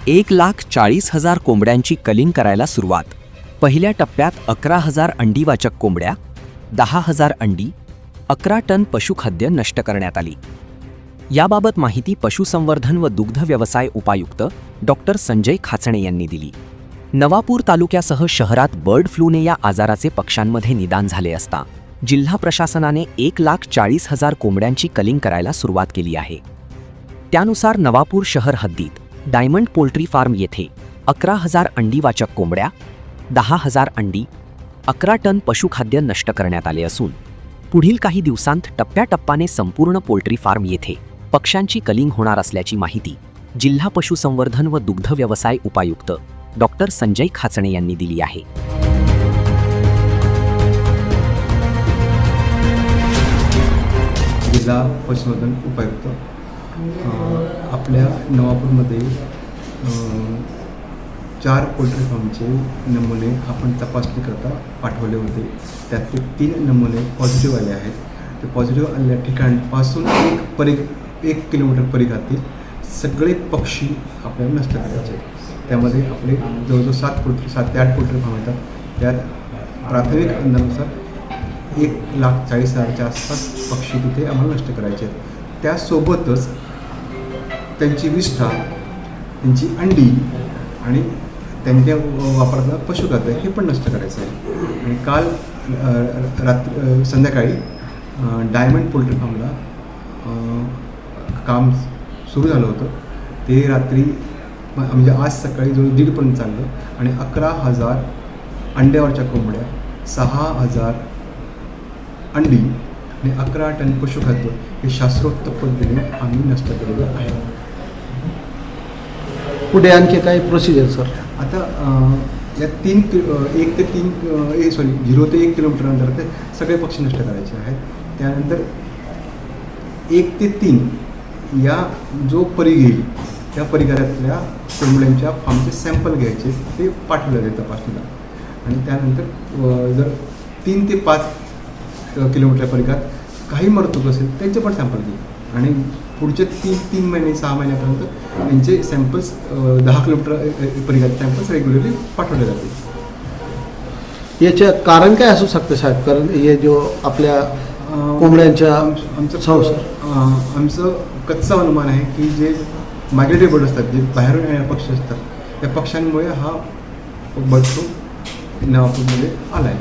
1,40,000 कोंबड्यांची कलिंग करायला सुरुवात. पहिल्या टप्प्यात 11,000 अंडीवाचक कोंबड्या, 10,000 अंडी, 11 टन पशुखाद्य नष्ट करण्यात आली. याबाबत माहिती पशुसंवर्धन व दुग्ध व्यवसाय उपायुक्त डॉक्टर संजय खाचणे यांनी दिली. नवापूर तालुक्यासह शहरात बर्ड फ्लूने या आजाराचे पक्ष्यांमध्ये निदान झाले असता जिल्हा प्रशासनाने 1,40,000 कोंबड्यांची कलिंग करायला सुरुवात केली आहे. त्यानुसार नवापूर शहर हद्दीत डायमंड पोल्ट्री फार्म येथे 11,000 अंडीवाचक कोंबड्या, 10,000 अंडी, 11 टन पशुखाद्य नष्ट करण्यात आले असून पुढील काही दिवसांत टप्प्याटप्प्याने संपूर्ण पोल्ट्री फार्म येथे पक्ष्यांची कलिंग होणार असल्याची माहिती जिल्हा पशुसंवर्धन व दुग्ध व्यवसाय उपायुक्त डॉक्टर संजय खाचणे यांनी दिली आहे. जिल्हा पशुसंवर्धन उपायुक्त आपल्या नवापूरमध्ये 4 पोल्ट्री फार्मचे नमुने आपण तपासणी करता पाठवले होते. त्यातले 3 नमुने पॉझिटिव्ह आले आहेत. ते पॉझिटिव्ह आलेल्या ठिकाणपासून 1 किलोमीटर परिघातील सगळे पक्षी आपल्याला नष्ट करायचे आहेत. त्यामध्ये आपले जवळजवळ 7 ते 8 पोल्ट्री फार्म येतात. त्यात प्राथमिक अंदाजानुसार 1,40,000च्या आसपास पक्षी तिथे आम्हाला नष्ट करायचे आहेत. त्यासोबतच त्यांची विष्ठा, त्यांची अंडी आणि त्यांच्या वापरातलं पशुखाद्य हे पण नष्ट करायचं आहे. आणि काल संध्याकाळी डायमंड पोल्ट्री फार्मला काम सुरू झालं होतं. ते रात्री म्हणजे आज सकाळी जवळ 1:30पर्यंत चाललं आणि 11,000 अंड्यावरच्या कोंबड्या, 6,000 अंडी आणि 11 टन पशुखाद्य हे शास्त्रोक्त पद्धतीने आम्ही नष्ट केलेलं आहे. पुढे आणखी काही प्रोसिजर सर? आता या 0 ते 1 किलोमीटर अंतर ते सगळे पक्षी नष्ट करायचे आहेत. त्यानंतर 1 ते 3 या जो परिघ येईल त्या परिघातल्या कोंबड्यांच्या फार्मचे सॅम्पल घ्यायचे, ते पाठवले जाते तपासणीला. आणि त्यानंतर जर 3 ते 5 किलोमीटर परिघात काही मरतूक असेल त्यांचे पण सॅम्पल घेऊ आणि पुढचे 3 महिने 6 महिन्यापर्यंत त्यांचे सॅम्पल्स 10 किलोमीटर परिघात सॅम्पल्स रेग्युलरली पाठवले जातील. याचं कारण काय असू शकतं साहेब? कारण हे जो आपल्या कोंबड्यांच्या आमचं कच्चा अनुमान आहे की जे मायग्रेटरी बर्ड असतात, जे बाहेरून येणारे पक्षी असतात, त्या पक्ष्यांमुळे हा बर्ड फ्लू नवापूरमध्ये आला आहे.